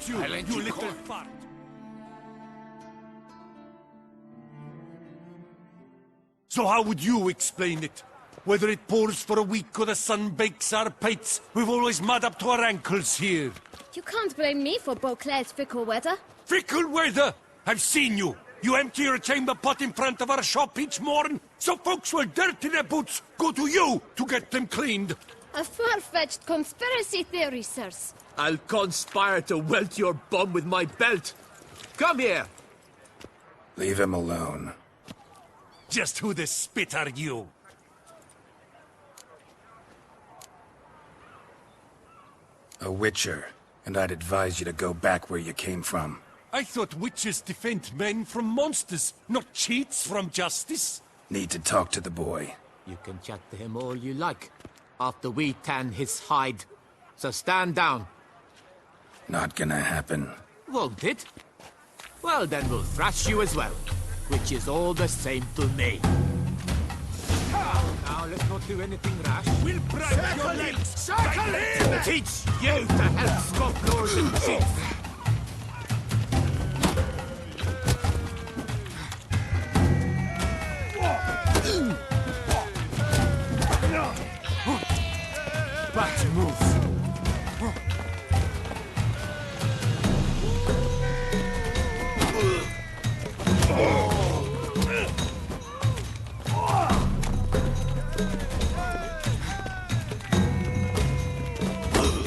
hate you, you little fart! So how would you explain it? Whether it pours for a week or the sun bakes our pates, we've always mud up to our ankles here. You can't blame me for Beauclair's fickle weather. Fickle weather? I've seen you. You empty your chamber pot in front of our shop each morn, so folks will dirty their boots, go to you to get them cleaned. A far-fetched conspiracy theory, sirs. I'll conspire to welt your bum with my belt. Come here. Leave him alone. Just who the spit are you? A witcher, and I'd advise you to go back where you came from. I thought witches defend men from monsters, not cheats from justice. Need to talk to the boy. You can chat to him all you like, after we tan his hide. So stand down. Not gonna happen. Won't it? Well, then we'll thrash you as well, which is all the same to me. Now, let's not do anything rash. We'll break your legs! Circle in! Teach you to help scofflaws and cheats! Back to move.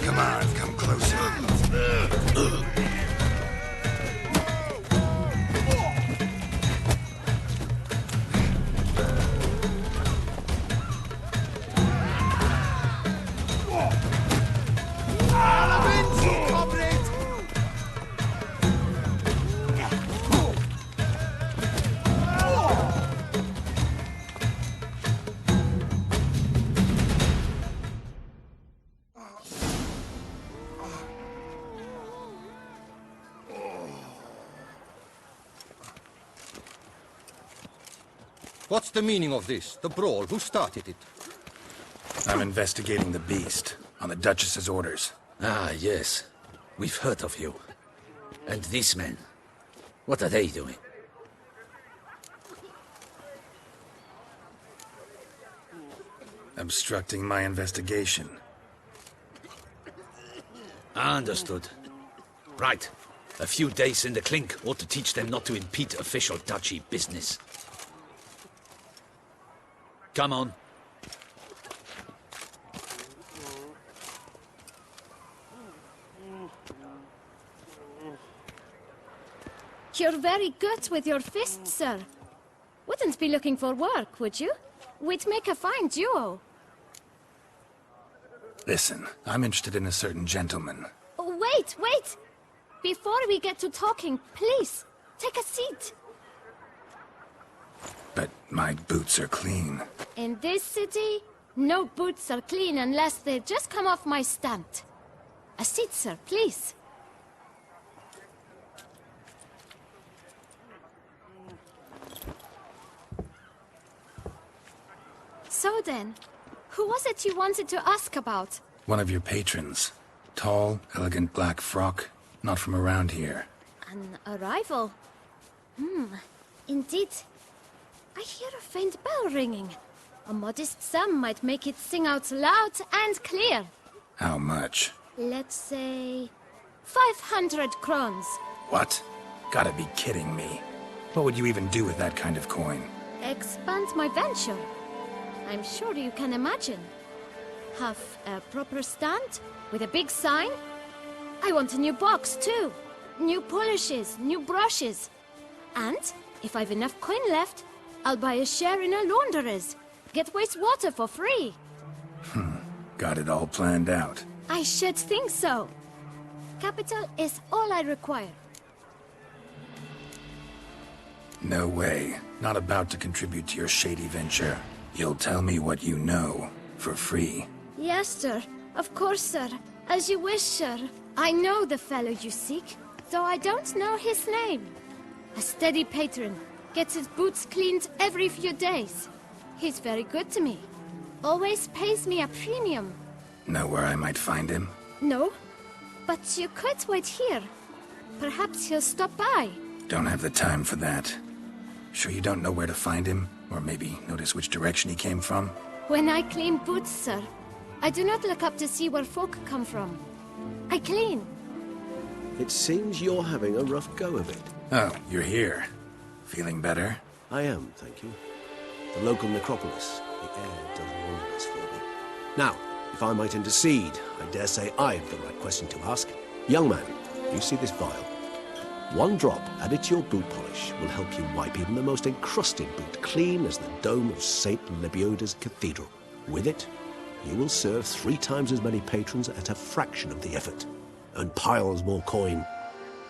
Come on, come closer. What's the meaning of this? The brawl? Who started it? I'm investigating the beast, on the Duchess's orders. Ah, yes. We've heard of you. And these men, what are they doing? Obstructing my investigation. Understood. Right. A few days in the clink ought to teach them not to impede official duchy business. Come on. You're very good with your fists, sir. Wouldn't be looking for work, would you? We'd make a fine duo. Listen, I'm interested in a certain gentleman. Oh, wait, wait! Before we get to talking, please, take a seat. But my boots are clean. In this city, no boots are clean unless they just come off my stand. A seat, sir, please. So then, who was it you wanted to ask about? One of your patrons. Tall, elegant black frock. Not from around here. An arrival? Indeed. I hear a faint bell ringing. A modest sum might make it sing out loud and clear. How much? Let's say 500 crowns. What? Gotta be kidding me. What would you even do with that kind of coin? Expand my venture. I'm sure you can imagine. Have a proper stand with a big sign. I want a new box too. New polishes, new brushes. And if I've enough coin left, I'll buy a share in a launderer's. Get wastewater for free. Got it all planned out. I should think so. Capital is all I require. No way. Not about to contribute to your shady venture. You'll tell me what you know, for free. Yes, sir. Of course, sir. As you wish, sir. I know the fellow you seek, though I don't know his name. A steady patron. Gets his boots cleaned every few days. He's very good to me. Always pays me a premium. Know where I might find him? No, but you could wait here. Perhaps he'll stop by. Don't have the time for that. Sure you don't know where to find him? Or maybe notice which direction he came from? When I clean boots, sir, I do not look up to see where folk come from. I clean. It seems you're having a rough go of it. Oh, you're here. Feeling better? I am, thank you. The local necropolis. The air does wonders for me. Now, if I might intercede, I dare say I've the right question to ask. Young man, you see this vial? One drop added to your boot polish will help you wipe even the most encrusted boot clean as the dome of St. Lebioda's Cathedral. With it, you will serve 3 times as many patrons at a fraction of the effort, and piles more coin.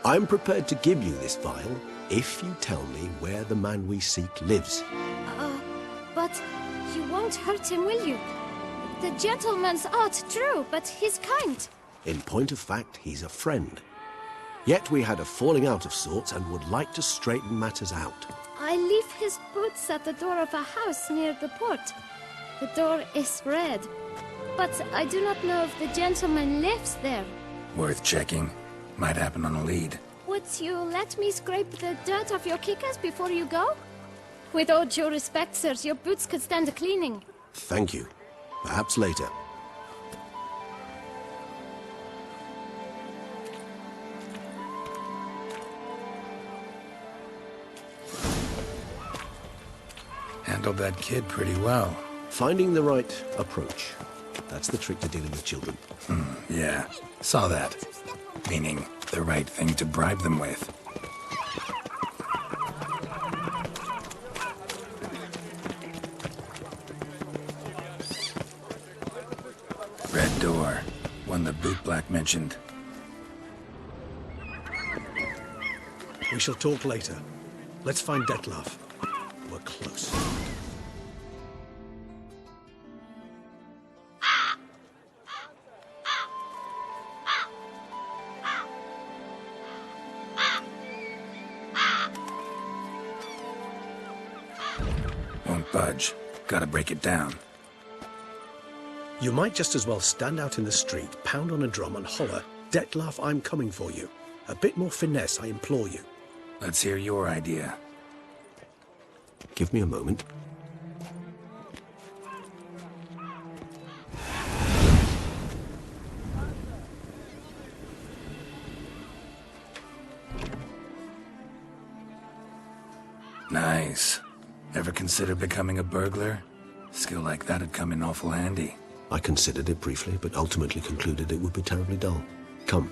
I'm prepared to give you this vial if you tell me where the man we seek lives. But you won't hurt him, will you? The gentleman's art, true, but he's kind. In point of fact, he's a friend. Yet we had a falling out of sorts and would like to straighten matters out. I leave his boots at the door of a house near the port. The door is red, but I do not know if the gentleman lives there. Worth checking. Might happen on a lead. Would you let me scrape the dirt off your kickers before you go? With all due respect, sirs, your boots could stand a cleaning. Thank you. Perhaps later. Handled that kid pretty well. Finding the right approach. That's the trick to dealing with children. Yeah, saw that. Meaning, the right thing to bribe them with. Red door. One the bootblack mentioned. We shall talk later. Let's find Detlef. We're close. Won't budge. Gotta break it down. You might just as well stand out in the street, pound on a drum and holler, "Detlef, I'm coming for you." A bit more finesse, I implore you. Let's hear your idea. Give me a moment. Nice. Ever consider becoming a burglar? Skill like that'd come in awful handy. I considered it briefly, but ultimately concluded it would be terribly dull. Come.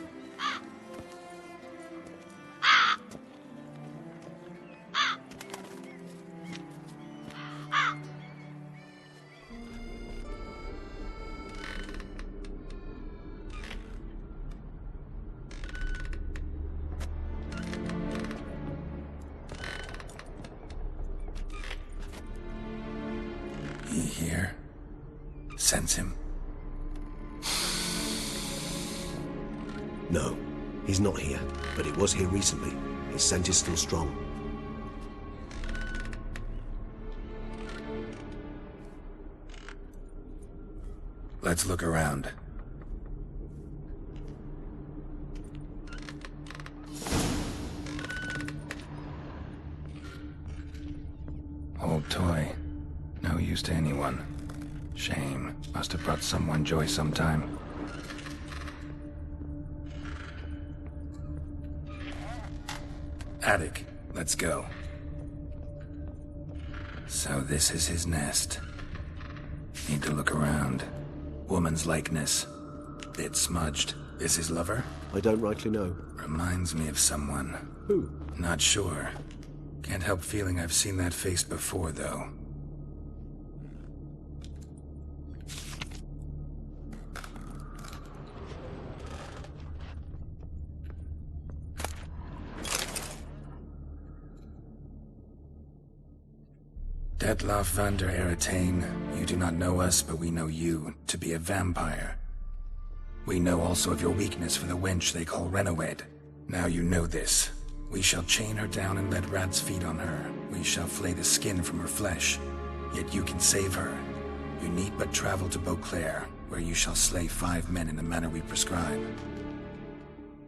He here? Sense him? No, he's not here, but he was here recently. His scent is still strong. Let's look around. Old toy. No use to anyone. Shame. Must have brought someone joy sometime. Attic. Let's go. So this is his nest. Need to look around. Woman's likeness. Bit smudged. Is his lover? I don't rightly know. Reminds me of someone. Who? Not sure. Can't help feeling I've seen that face before, though. Detlef van der Eretain, you do not know us, but we know you to be a vampire. We know also of your weakness for the wench they call Renowed. Now you know this. We shall chain her down and let rats feed on her. We shall flay the skin from her flesh. Yet you can save her. You need but travel to Beauclair, where you shall slay 5 men in the manner we prescribe.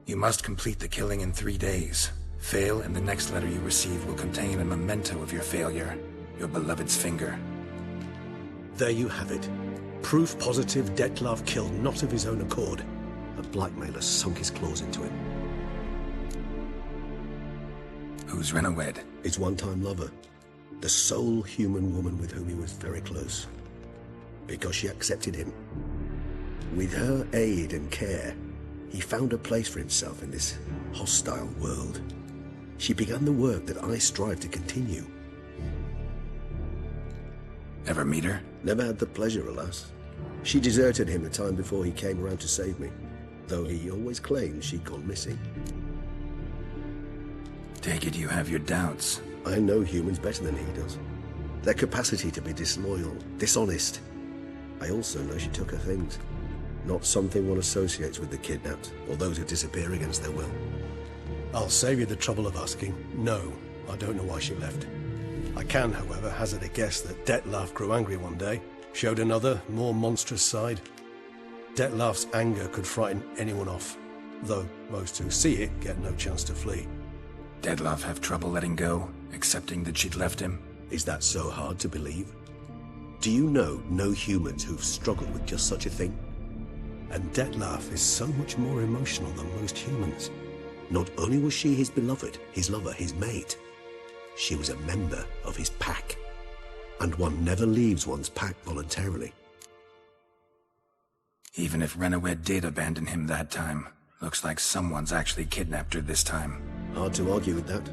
You must complete the killing in 3 days. Fail, and the next letter you receive will contain a memento of your failure. Your beloved's finger. There you have it. Proof positive Detlef killed not of his own accord. A blackmailer sunk his claws into him. Who's Renowed? His one-time lover. The sole human woman with whom he was very close. Because she accepted him. With her aid and care, he found a place for himself in this hostile world. She began the work that I strive to continue. Ever meet her? Never had the pleasure, alas. She deserted him the time before he came around to save me, though he always claimed she'd gone missing. Take it you have your doubts. I know humans better than he does. Their capacity to be disloyal, dishonest. I also know she took her things. Not something one associates with the kidnapped, or those who disappear against their will. I'll save you the trouble of asking. No, I don't know why she left. I can, however, hazard a guess that Detlef grew angry one day, showed another, more monstrous side. Detlef's anger could frighten anyone off, though most who see it get no chance to flee. Detlef have trouble letting go, accepting that she'd left him? Is that so hard to believe? Do you know no humans who've struggled with just such a thing? And Detlef is so much more emotional than most humans. Not only was she his beloved, his lover, his mate, she was a member of his pack. And one never leaves one's pack voluntarily. Even if Renowed did abandon him that time, looks like someone's actually kidnapped her this time. Hard to argue with that.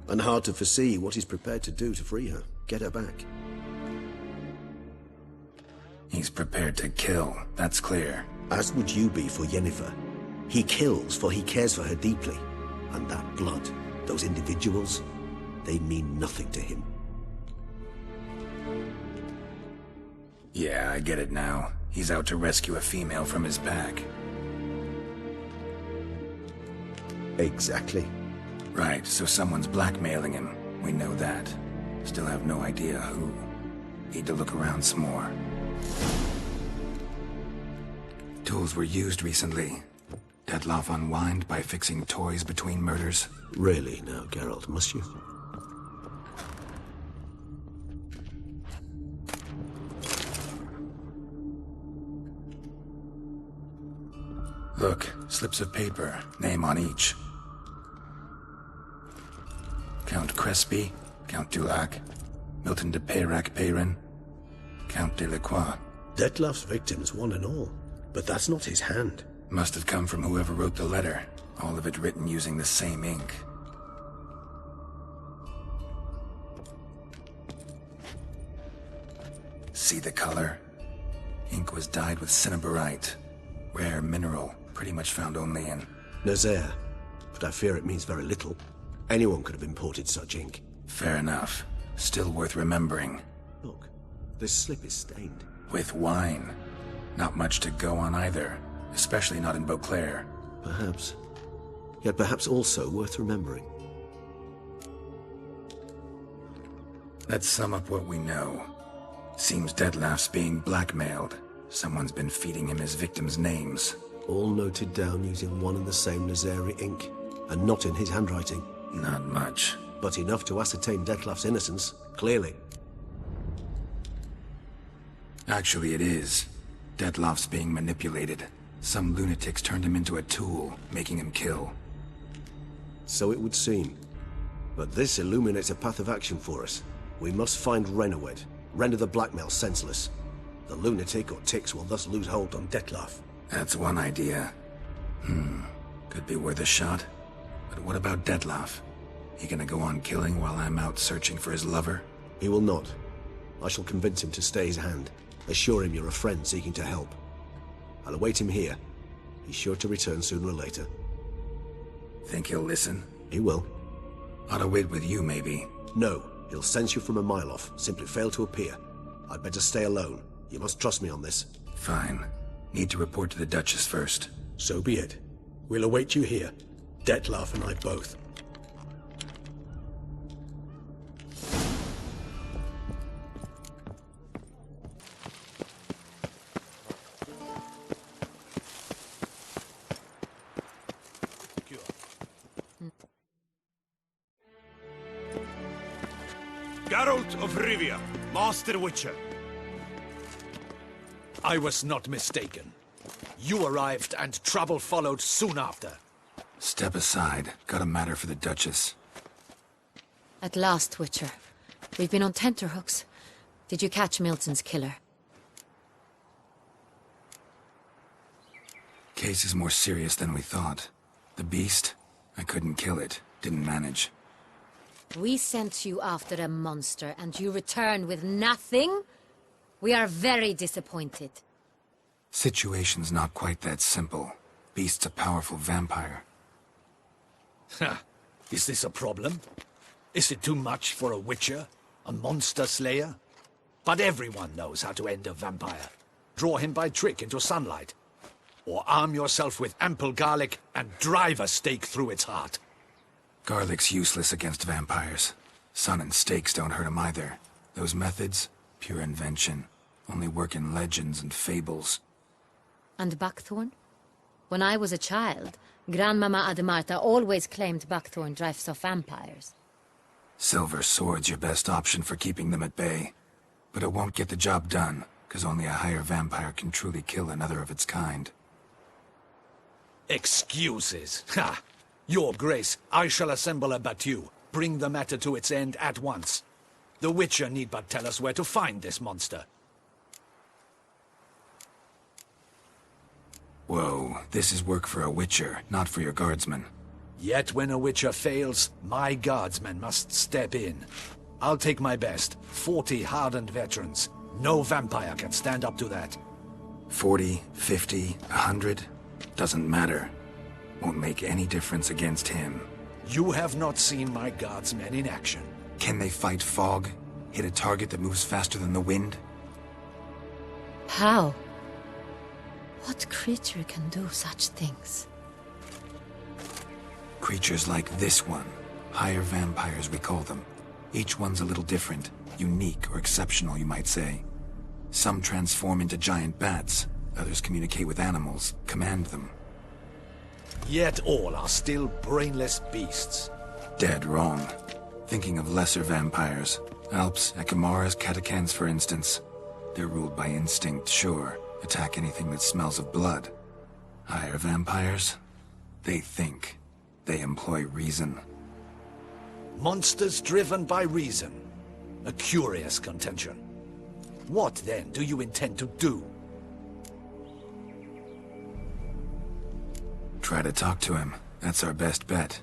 And hard to foresee what he's prepared to do to free her, get her back. He's prepared to kill, that's clear. As would you be for Yennefer. He kills for he cares for her deeply. And that blood, those individuals, they mean nothing to him. Yeah, I get it now. He's out to rescue a female from his pack. Exactly. Right, so someone's blackmailing him. We know that. Still have no idea who. Need to look around some more. Tools were used recently. Detlef unwind by fixing toys between murders. Really now, Geralt, must you? Look, slips of paper, name on each. Count Crespi, Count Dulac, Milton de Peyrac-Peyrin, Count de Lacroix. Detlef's victims, one and all. But that's not his hand. Must have come from whoever wrote the letter. All of it written using the same ink. See the color? Ink was dyed with cinnabarite. Rare mineral, pretty much found only in... Nazaire. But I fear it means very little. Anyone could have imported such ink. Fair enough. Still worth remembering. Look, this slip is stained. With wine. Not much to go on either. Especially not in Beauclair. Perhaps. Yet perhaps also worth remembering. Let's sum up what we know. Seems Detlef's being blackmailed. Someone's been feeding him his victims' names. All noted down using one and the same Nazari ink. And not in his handwriting. Not much. But enough to ascertain Detlef's innocence, clearly. Actually, it is. Detlef's being manipulated. Some lunatics turned him into a tool, making him kill. So it would seem. But this illuminates a path of action for us. We must find Renowed, render the blackmail senseless. The lunatic or ticks will thus lose hold on Detlef. That's one idea. Could be worth a shot. But what about Detlef? He gonna go on killing while I'm out searching for his lover? He will not. I shall convince him to stay his hand. Assure him you're a friend seeking to help. I'll await him here. He's sure to return sooner or later. Think he'll listen? He will. Ought to wait with you, maybe. No, he'll sense you from a mile off. Simply fail to appear. I'd better stay alone. You must trust me on this. Fine. Need to report to the Duchess first. So be it. We'll await you here. Detlef and I both. Geralt of Rivia, Master Witcher. I was not mistaken. You arrived and trouble followed soon after. Step aside. Got a matter for the Duchess. At last, Witcher. We've been on tenterhooks. Did you catch Milton's killer? Case is more serious than we thought. The beast? I couldn't kill it. Didn't manage. We sent you after a monster, and you return with nothing? We are very disappointed. Situation's not quite that simple. Beast's a powerful vampire. Ha! Is this a problem? Is it too much for a witcher? A monster slayer? But everyone knows how to end a vampire. Draw him by trick into sunlight. Or arm yourself with ample garlic and drive a stake through its heart. Garlic's useless against vampires. Sun and stakes don't hurt him either. Those methods, pure invention. Only work in legends and fables. And buckthorn? When I was a child, Grandmama Ademarta always claimed buckthorn drives off vampires. Silver sword's your best option for keeping them at bay. But it won't get the job done, because only a higher vampire can truly kill another of its kind. Excuses. Ha! Your Grace, I shall assemble a battue. Bring the matter to its end at once. The Witcher need but tell us where to find this monster. Whoa, this is work for a Witcher, not for your guardsmen. Yet when a Witcher fails, my guardsmen must step in. I'll take my best. 40 hardened veterans. No vampire can stand up to that. 40, 50, 100? Doesn't matter. Won't make any difference against him. You have not seen my guardsmen in action. Can they fight fog? Hit a target that moves faster than the wind? How? What creature can do such things? Creatures like this one. Higher vampires, we call them. Each one's a little different. Unique or exceptional, you might say. Some transform into giant bats. Others communicate with animals, command them. Yet all are still brainless beasts. Dead wrong. Thinking of lesser vampires. Alps, Ekamaras, Catacans, for instance. They're ruled by instinct, sure. Attack anything that smells of blood. Higher vampires? They think. They employ reason. Monsters driven by reason. A curious contention. What, then, do you intend to do? Try to talk to him. That's our best bet.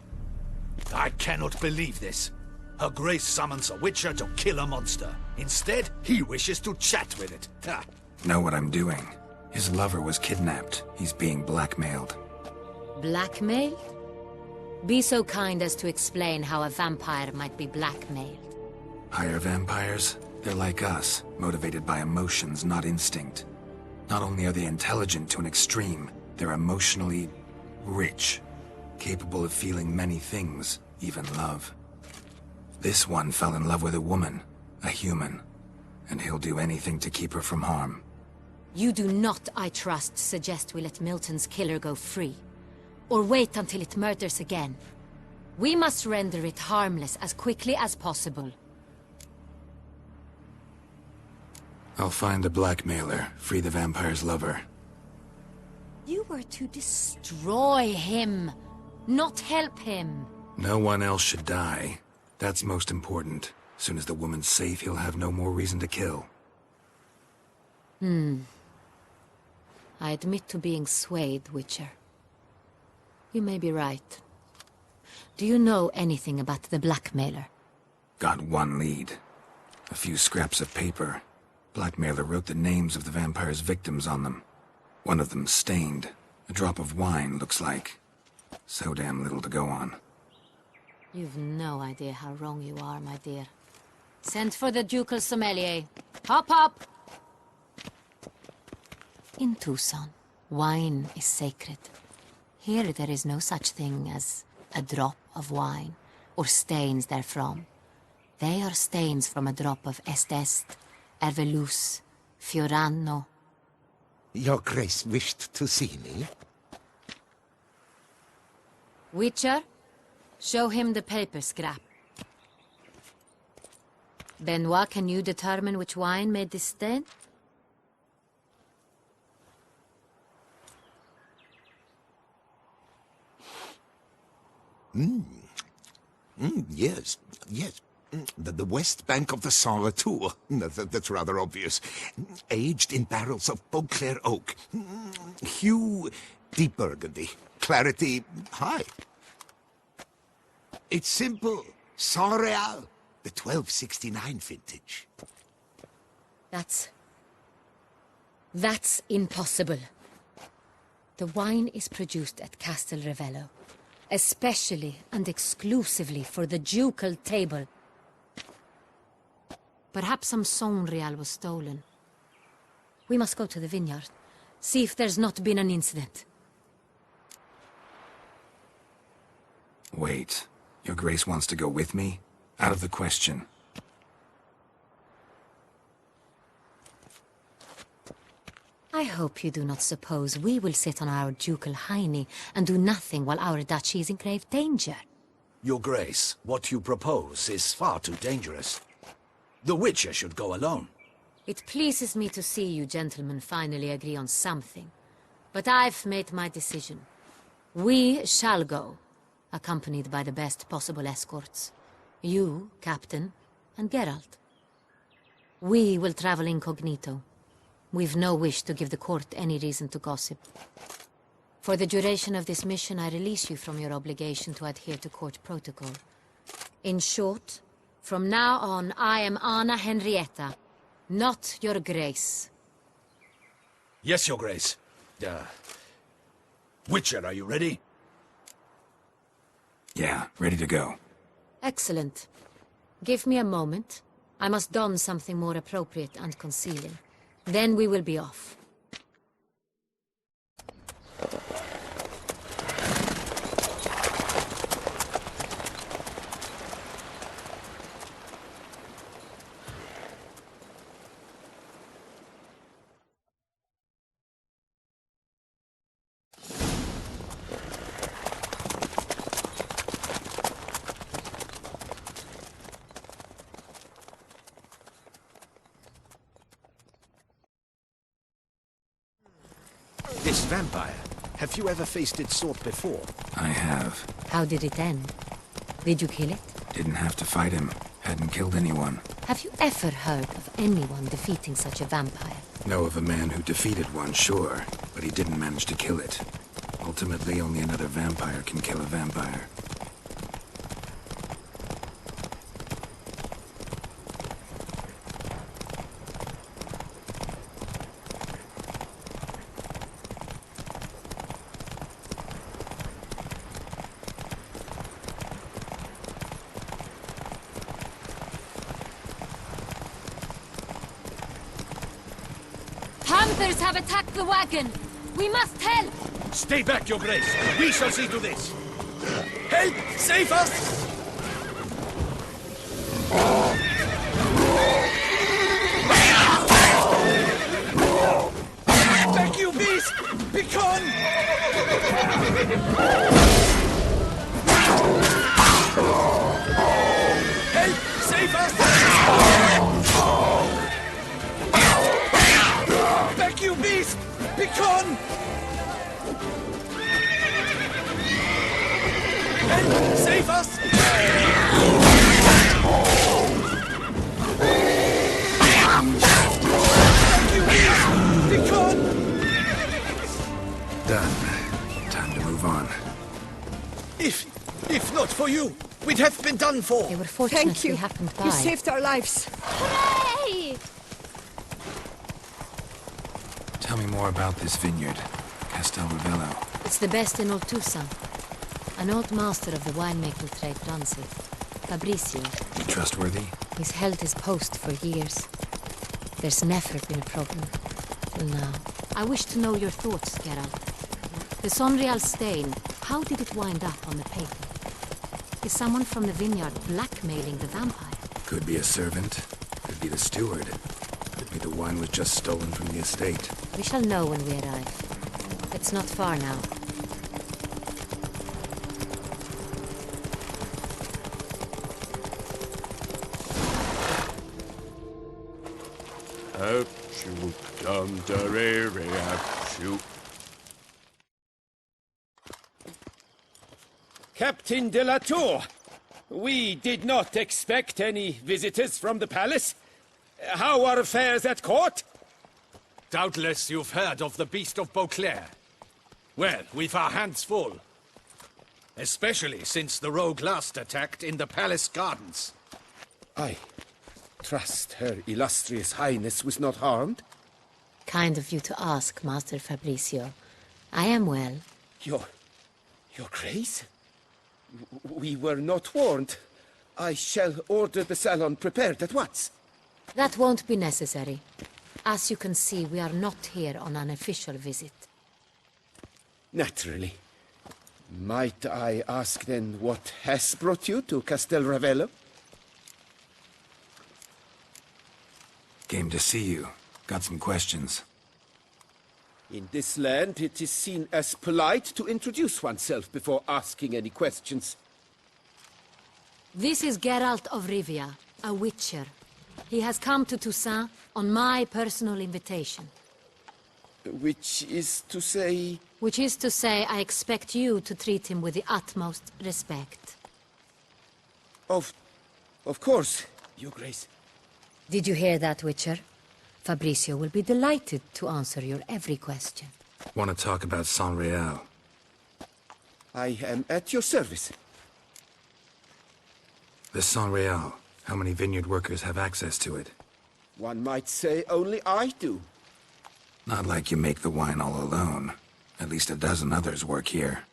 I cannot believe this. Her Grace summons a Witcher to kill a monster. Instead, he wishes to chat with it. Ha! Know what I'm doing. His lover was kidnapped. He's being blackmailed. Blackmailed? Be so kind as to explain how a vampire might be blackmailed. Higher vampires? They're like us, motivated by emotions, not instinct. Not only are they intelligent to an extreme, they're emotionally rich, capable of feeling many things, even love. This one fell in love with a woman, a human, and he'll do anything to keep her from harm. You do not, I trust, suggest we let Milton's killer go free. Or wait until it murders again. We must render it harmless as quickly as possible. I'll find the blackmailer, free the vampire's lover. You were to destroy him, not help him. No one else should die. That's most important. Soon as the woman's safe, he'll have no more reason to kill. I admit to being swayed, Witcher. You may be right. Do you know anything about the blackmailer? Got one lead. A few scraps of paper. Blackmailer wrote the names of the vampire's victims on them. One of them stained. A drop of wine, looks like. So damn little to go on. You've no idea how wrong you are, my dear. Send for the ducal sommelier. Hop, hop! In Tucson, wine is sacred. Here there is no such thing as a drop of wine, or stains therefrom. They are stains from a drop of Est, Ervelus, Fiorano. Your Grace wished to see me? Witcher, show him the paper scrap. Benoit, can you determine which wine made this stain? Yes, yes. The west bank of the Saar too. That's rather obvious. Aged in barrels of Beauclair oak. Hue, deep burgundy. Clarity, high. It's simple. Saint-Réal, the 1269 vintage. That's impossible. The wine is produced at Castel Revello, especially and exclusively for the ducal table. Perhaps some Saint-Réal was stolen. We must go to the vineyard, see if there's not been an incident. Wait. Your Grace wants to go with me? Out of the question. I hope you do not suppose we will sit on our ducal hiney and do nothing while our duchy is in grave danger. Your Grace, what you propose is far too dangerous. The Witcher should go alone. It pleases me to see you gentlemen finally agree on something. But I've made my decision. We shall go, accompanied by the best possible escorts. You, Captain, and Geralt. We will travel incognito. We've no wish to give the court any reason to gossip. For the duration of this mission, I release you from your obligation to adhere to court protocol. In short, from now on, I am Anna Henrietta, not your Grace. Yes, Your Grace. Witcher, are you ready? Yeah, ready to go. Excellent. Give me a moment. I must don something more appropriate and concealing. Then we will be off. This vampire, have you ever faced its sort before? I have. How did it end? Did you kill it? Didn't have to fight him. Hadn't killed anyone. Have you ever heard of anyone defeating such a vampire? Know of a man who defeated one, sure, but he didn't manage to kill it. Ultimately, only another vampire can kill a vampire. Panthers have attacked the wagon! We must help! Stay back, Your Grace. We shall see to this. Help! Save us! Back, you beast! Begone! Help! Save us! Back, you beast! Begone! Help! Save us! Back, you beast! Begone! Done. Time to move on. If not for you, we'd have been done for. They were fortunate Thank you. we happened by. You saved our lives. Hooray! Tell me more about this vineyard. Castel Revello. It's the best in Oltusa. An old master of the winemaking trade runs it. Fabricio. You trustworthy? He's held his post for years. There's never been a problem. Till now. I wish to know your thoughts, Geralt. The Saint-Réal stain, how did it wind up on the paper? Is someone from the vineyard blackmailing the vampire? Could be a servant. Could be the steward. Could be the wine was just stolen from the estate. We shall know when we arrive. It's not far now. Captain de la Tour, we did not expect any visitors from the palace. How are affairs at court? Doubtless you've heard of the Beast of Beauclair. Well, we've our hands full. Especially since the rogue last attacked in the palace gardens. I trust Her Illustrious Highness was not harmed? Kind of you to ask, Master Fabricio. I am well. Your Grace? We were not warned. I shall order the salon prepared at once. That won't be necessary. As you can see, we are not here on an official visit. Naturally. Might I ask then what has brought you to Castel Ravello? Came to see you. Got some questions. In this land, it is seen as polite to introduce oneself before asking any questions. This is Geralt of Rivia, a witcher. He has come to Toussaint on my personal invitation. Which is to say... Which is to say, I expect you to treat him with the utmost respect. Of course, Your Grace. Did you hear that, Witcher? Fabricio will be delighted to answer your every question. Want to talk about San Real? I am at your service. The San Real. How many vineyard workers have access to it? One might say only I do. Not like you make the wine all alone. At least a dozen others work here.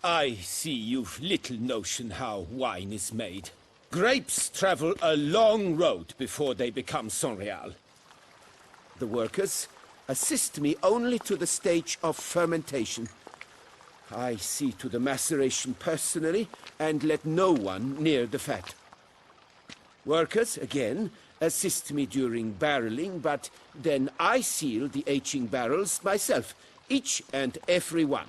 I see you've little notion how wine is made. Grapes travel a long road before they become San Real. The workers assist me only to the stage of fermentation. I see to the maceration personally and let no one near the fat. Workers, again, assist me during barreling, but then I seal the aging barrels myself, each and every one.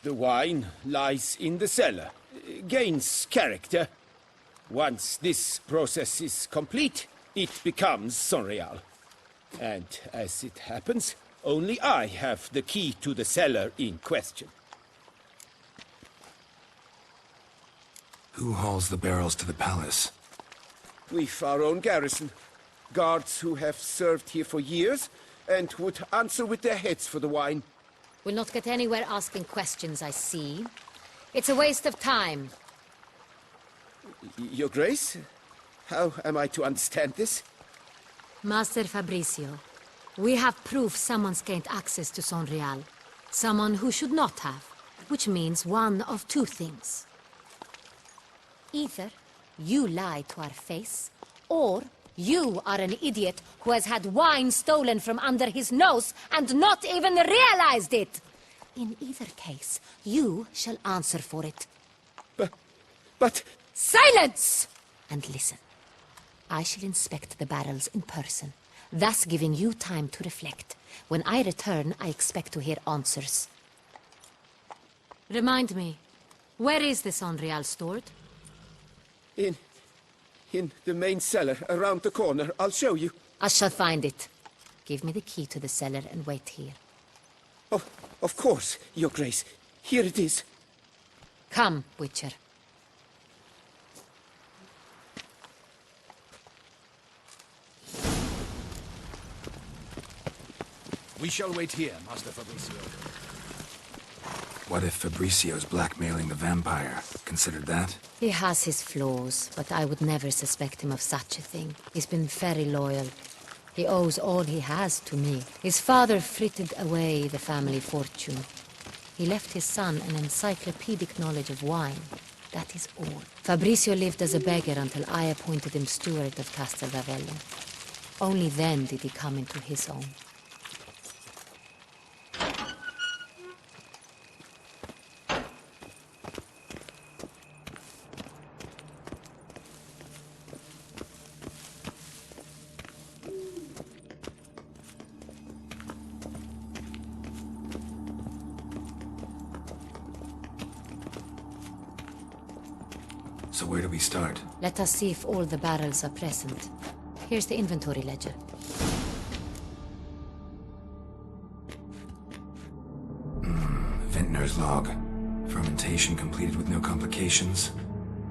The wine lies in the cellar, gains character. Once this process is complete, it becomes San Real. And as it happens, only I have the key to the cellar in question. Who hauls the barrels to the palace? We've our own garrison. Guards who have served here for years and would answer with their heads for the wine. We'll not get anywhere asking questions, I see. It's a waste of time. Your Grace? How am I to understand this? Master Fabricio, we have proof someone's gained access to San Real. Someone who should not have, which means one of two things. Either you lie to our face, or you are an idiot who has had wine stolen from under his nose and not even realized it. In either case, you shall answer for it. But... Silence! And listen. I shall inspect the barrels in person, thus giving you time to reflect. When I return, I expect to hear answers. Remind me, where is the San Real stored? In the main cellar, around the corner. I'll show you. I shall find it. Give me the key to the cellar and wait here. Oh, of course, Your Grace. Here it is. Come, Witcher. We shall wait here, Master Fabricio. What if Fabricio's blackmailing the vampire? Considered that? He has his flaws, but I would never suspect him of such a thing. He's been very loyal. He owes all he has to me. His father frittered away the family fortune. He left his son an encyclopedic knowledge of wine. That is all. Fabricio lived as a beggar until I appointed him steward of Castel Ravello. Only then did he come into his own. So where do we start? Let us see if all the barrels are present. Here's the inventory ledger. Vintner's log. Fermentation completed with no complications.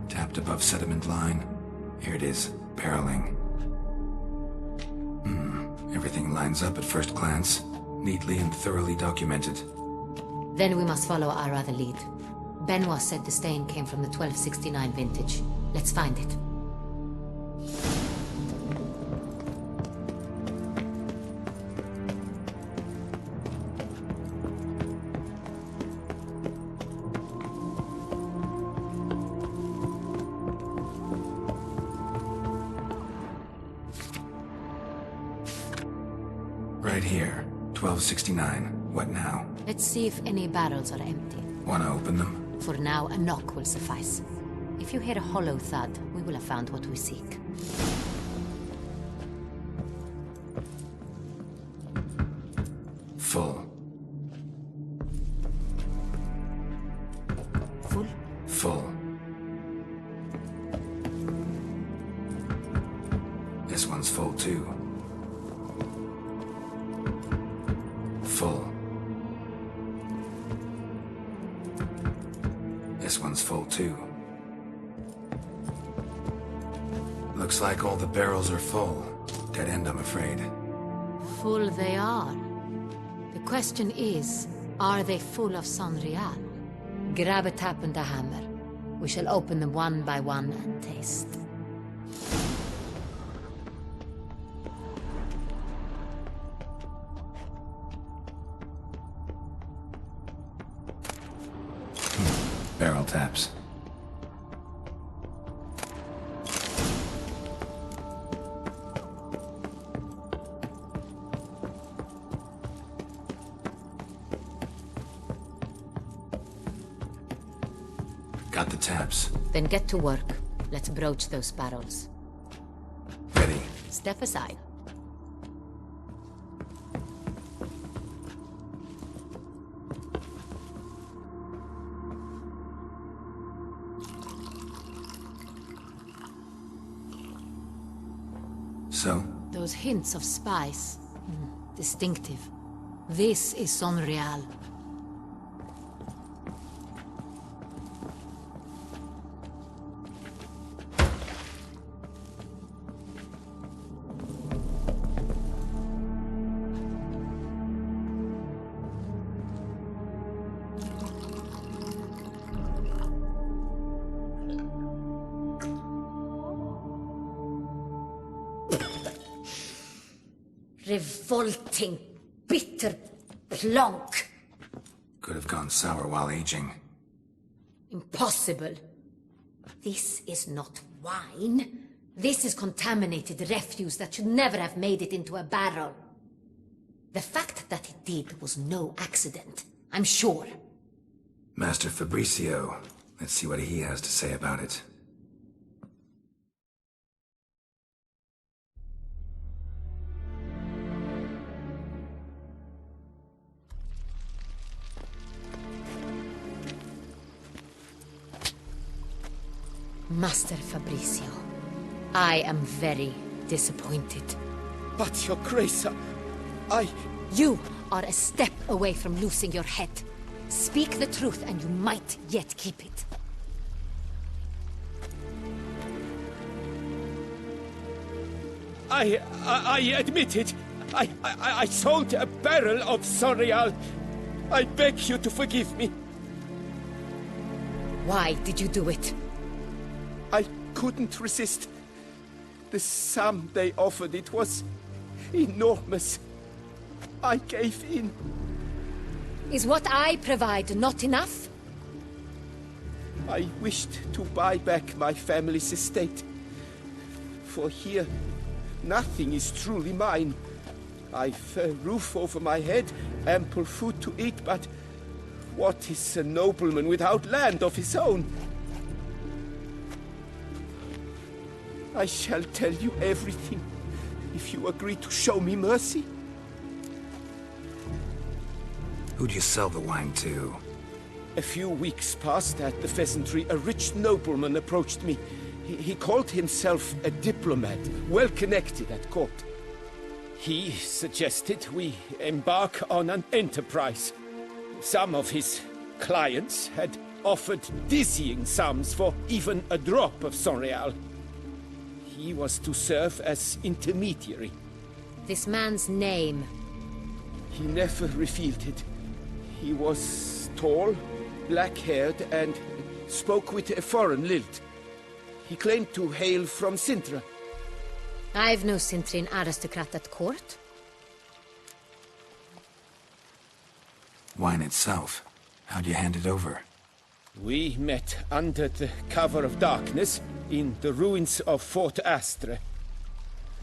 Tapped above sediment line. Here it is, barreling. Everything lines up at first glance. Neatly and thoroughly documented. Then we must follow our other lead. Benoit said the stain came from the 1269 vintage. Let's find it. Right here, 1269. What now? Let's see if any barrels are empty. Wanna open them? For now, a knock will suffice. If you hear a hollow thud, we will have found what we seek. Full. Full? Full. This one's full too. Full. This one's full too. Looks like all the barrels are full. Dead end, I'm afraid. Full they are. The question is, are they full of Sonreal? Grab a tap and a hammer. We shall open them one by one and taste. Barrel taps. Got the taps. Then get to work. Let's broach those barrels. Ready. Step aside. So? Those hints of spice. Distinctive. This is Sonreal. Revolting, bitter plonk. Could have gone sour while aging. Impossible. This is not wine. This is contaminated refuse that should never have made it into a barrel. The fact that it did was no accident, I'm sure. Master Fabricio. Let's see what he has to say about it. Master Fabricio, I am very disappointed. But, Your Grace, I... You are a step away from losing your head. Speak the truth and you might yet keep it. I admit it. I sold a barrel of Sonreal. I beg you to forgive me. Why did you do it? I couldn't resist. The sum they offered, it was enormous. I gave in. Is what I provide not enough? I wished to buy back my family's estate. For here, nothing is truly mine. I've a roof over my head, ample food to eat, but what is a nobleman without land of his own? I shall tell you everything, if you agree to show me mercy. Who'd you sell the wine to? A few weeks past at the pheasantry, a rich nobleman approached me. He called himself a diplomat, well connected at court. He suggested we embark on an enterprise. Some of his clients had offered dizzying sums for even a drop of Sonreal. He was to serve as intermediary. This man's name. He never revealed it. He was tall, black-haired, and spoke with a foreign lilt. He claimed to hail from Sintra. I've no Sintrin aristocrat at court. Wine itself. How'd you hand it over? We met under the cover of darkness in the ruins of Fort Astre.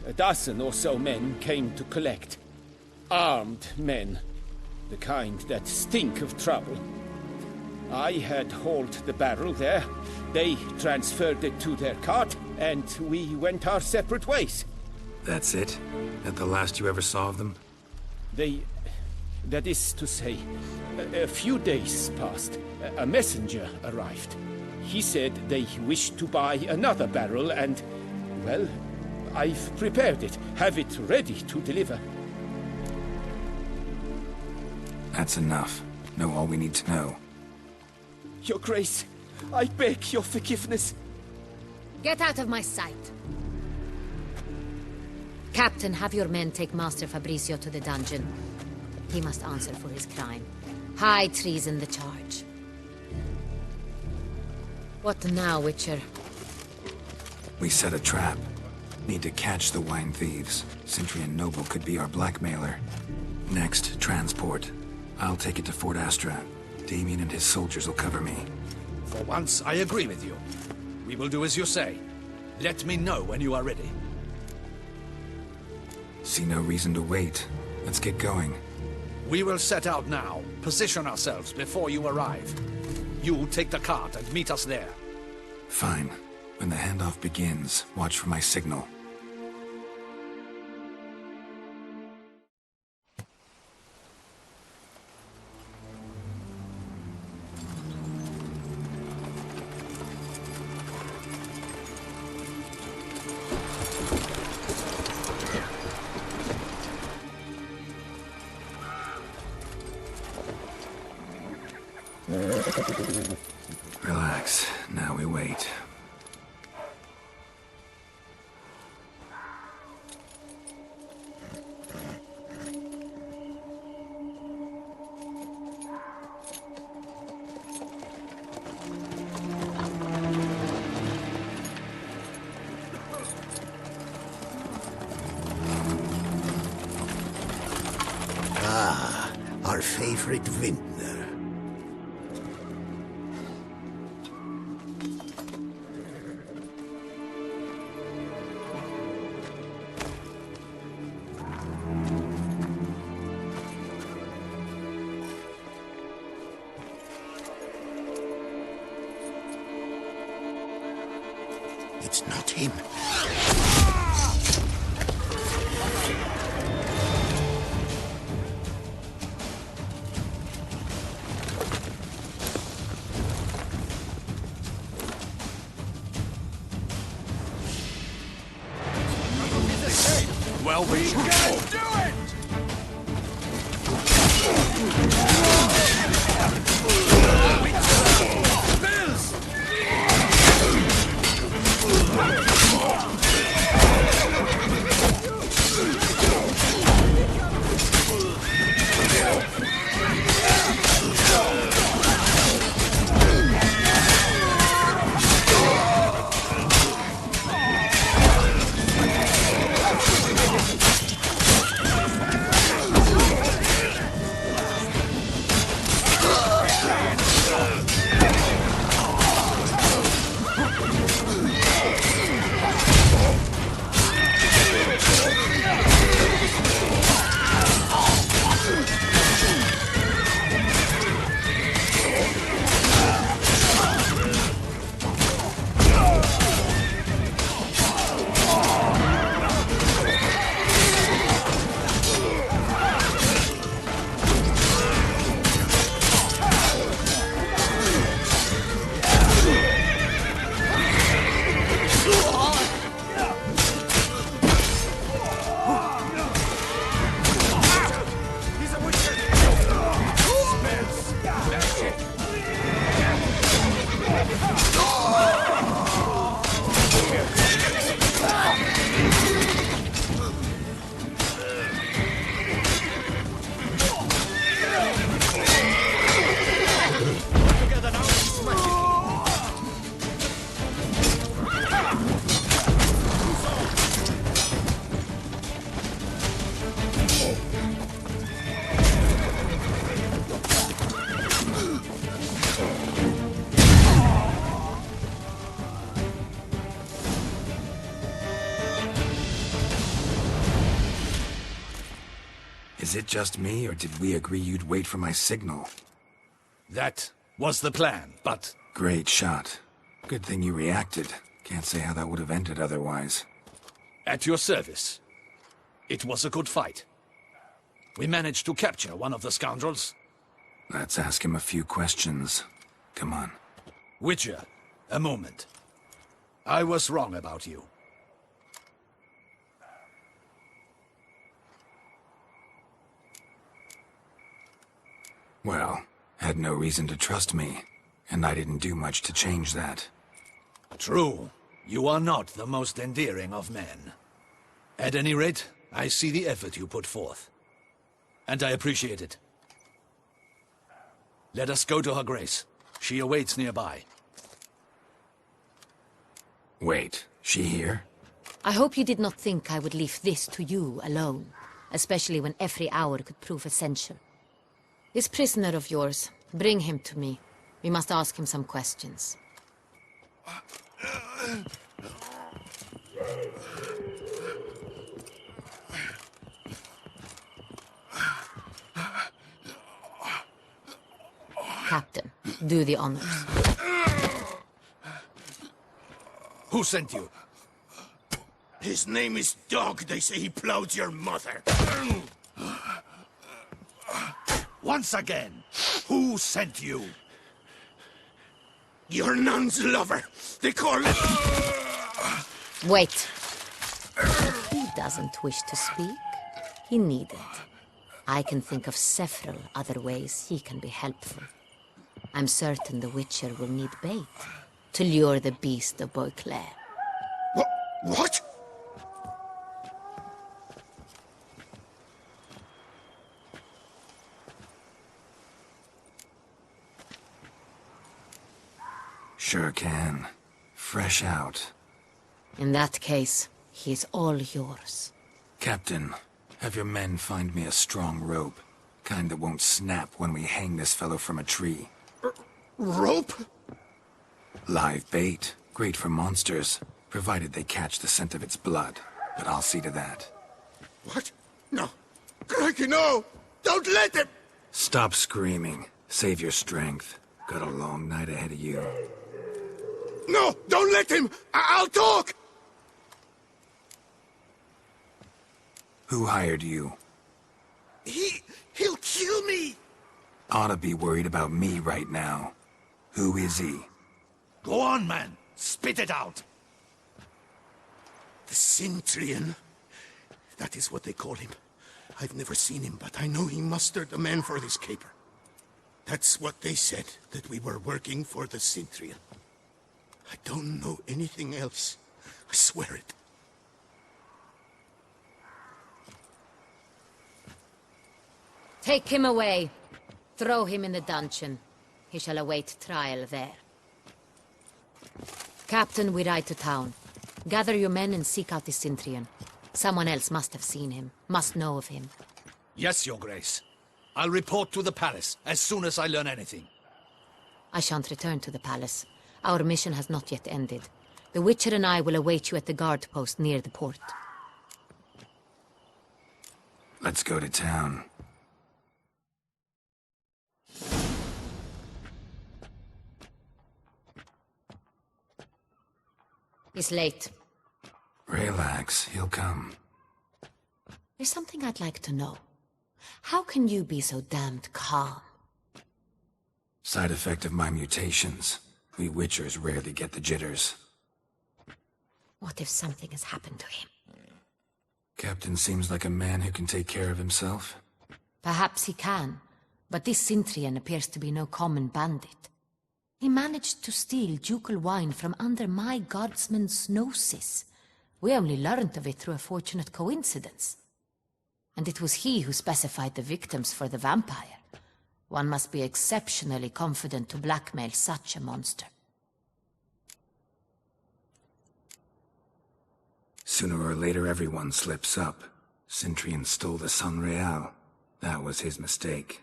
A dozen or so men came to collect. Armed men. The kind that stink of trouble. I had hauled the barrel there. They transferred it to their cart, and we went our separate ways. That's it? That the last you ever saw of them? That is to say, a few days passed. A messenger arrived. He said they wished to buy another barrel and, well, I've prepared it. Have it ready to deliver. That's enough. Know all we need to know. Your Grace, I beg your forgiveness. Get out of my sight. Captain, have your men take Master Fabrizio to the dungeon. He must answer for his crime. High treason the charge. What now, Witcher? We set a trap. Need to catch the wine thieves. Sintrian Noble could be our blackmailer. Next, transport. I'll take it to Fort Astra. Damien and his soldiers will cover me. For once, I agree with you. We will do as you say. Let me know when you are ready. See no reason to wait. Let's get going. We will set out now. Position ourselves before you arrive. You take the cart and meet us there. Fine. When the handoff begins, watch for my signal. Relax. Now we wait. Ah, our favorite vintner. It's not him. Well, we can do it! Is it just me, or did we agree you'd wait for my signal? That was the plan, but... Great shot. Good thing you reacted. Can't say how that would have ended otherwise. At your service. It was a good fight. We managed to capture one of the scoundrels. Let's ask him a few questions. Come on. Witcher, a moment. I was wrong about you. Well, had no reason to trust me, and I didn't do much to change that. True. You are not the most endearing of men. At any rate, I see the effort you put forth. And I appreciate it. Let us go to her grace. She awaits nearby. Wait, she here? I hope you did not think I would leave this to you alone, especially when every hour could prove essential. This prisoner of yours, bring him to me. We must ask him some questions. Captain, do the honors. Who sent you? His name is Dog. They say he plowed your mother. Once again, who sent you? Your nun's lover. They call it... Wait. If he doesn't wish to speak, he needn't. I can think of several other ways he can be helpful. I'm certain the Witcher will need bait to lure the beast of Beauclair. What? Sure can. Fresh out. In that case, he is all yours. Captain, have your men find me a strong rope. Kind that won't snap when we hang this fellow from a tree. Rope? Live bait. Great for monsters, provided they catch the scent of its blood. But I'll see to that. What? No. Crikey, no! Don't let him! Stop screaming. Save your strength. Got a long night ahead of you. No! Don't let him! I'll talk! Who hired you? He'll kill me! Ought to be worried about me right now. Who is he? Go on, man. Spit it out. The Cintrian. That is what they call him. I've never seen him, but I know he mustered a man for this caper. That's what they said, that we were working for the Cintrian. I don't know anything else. I swear it. Take him away. Throw him in the dungeon. He shall await trial there. Captain, we ride to town. Gather your men and seek out the Cintrian. Someone else must have seen him, must know of him. Yes, Your Grace. I'll report to the palace as soon as I learn anything. I shan't return to the palace. Our mission has not yet ended. The Witcher and I will await you at the guard post near the port. Let's go to town. He's late. Relax, he'll come. There's something I'd like to know. How can you be so damned calm? Side effect of my mutations. We Witchers rarely get the jitters. What if something has happened to him? Captain seems like a man who can take care of himself. Perhaps he can, but this Cintrian appears to be no common bandit. He managed to steal ducal wine from under my guardsman's noses. We only learned of it through a fortunate coincidence. And it was he who specified the victims for the vampire. One must be exceptionally confident to blackmail such a monster. Sooner or later everyone slips up. Cintrian stole the Sun Real. That was his mistake.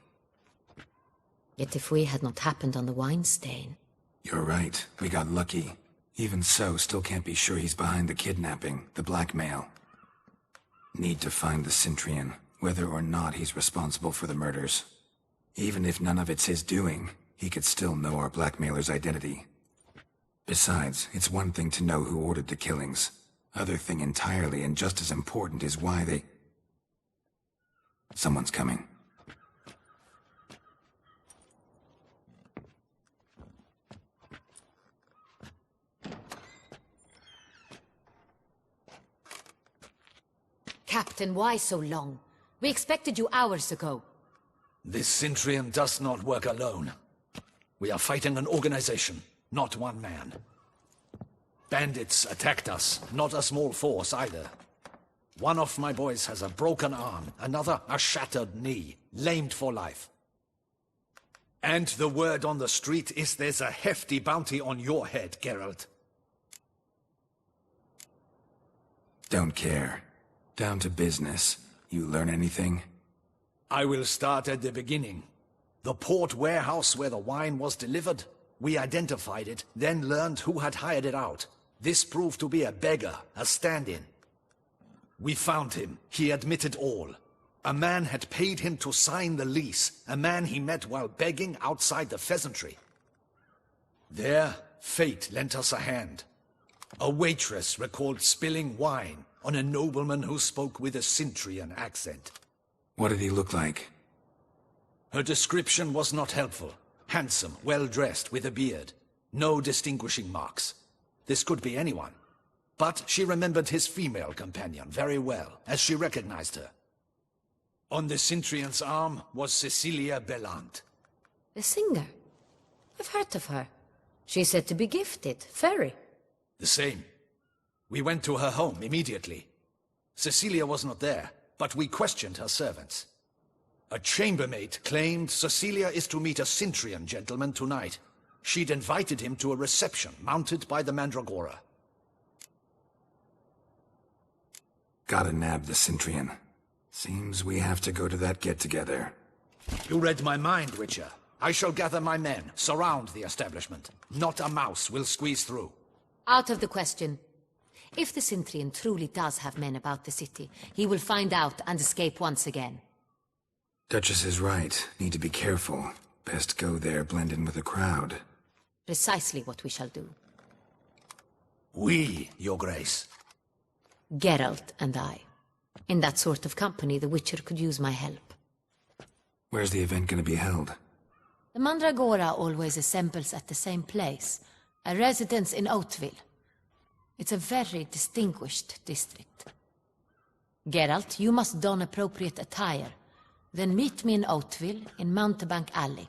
Yet if we had not happened on the wine stain... You're right. We got lucky. Even so, still can't be sure he's behind the kidnapping, the blackmail. Need to find the Cintrian. whether or not he's responsible for the murders. Even if none of it's his doing, he could still know our blackmailer's identity. Besides, it's one thing to know who ordered the killings. Other thing entirely, and just as important, is why they... Someone's coming. Captain, why so long? We expected you hours ago. This Centurion does not work alone. We are fighting an organization, not one man. Bandits attacked us, not a small force either. One of my boys has a broken arm, another a shattered knee, lamed for life. And the word on the street is there's a hefty bounty on your head, Geralt. Don't care. Down to business. You learn anything? I will start at the beginning. The port warehouse where the wine was delivered. We identified it, then learned who had hired it out. This proved to be a beggar, a stand-in. We found him. He admitted all. A man had paid him to sign the lease, a man he met while begging outside the pheasantry. There, fate lent us a hand. A waitress recalled spilling wine on a nobleman who spoke with a Cintrian accent. What did he look like? Her description was not helpful. Handsome, well-dressed, with a beard. No distinguishing marks. This could be anyone. But she remembered his female companion very well, as she recognized her. On the Cintrian's arm was Cecilia Bellant. The singer? I've heard of her. She's said to be gifted, very. The same. We went to her home immediately. Cecilia was not there, but we questioned her servants. A chambermaid claimed Cecilia is to meet a Cintrian gentleman tonight. She'd invited him to a reception mounted by the Mandragora. Gotta nab the Cintrian. Seems we have to go to that get-together. You read my mind, Witcher. I shall gather my men, surround the establishment. Not a mouse will squeeze through. Out of the question. If the Cintrian truly does have men about the city, he will find out and escape once again. Duchess is right. Need to be careful. Best go there, blend in with the crowd. Precisely what we shall do. We, Your Grace. Geralt and I. In that sort of company, the Witcher could use my help. Where's the event gonna be held? The Mandragora always assembles at the same place, a residence in Oatville. It's a very distinguished district. Geralt, you must don appropriate attire. Then meet me in Oatville, in Mountebank Alley.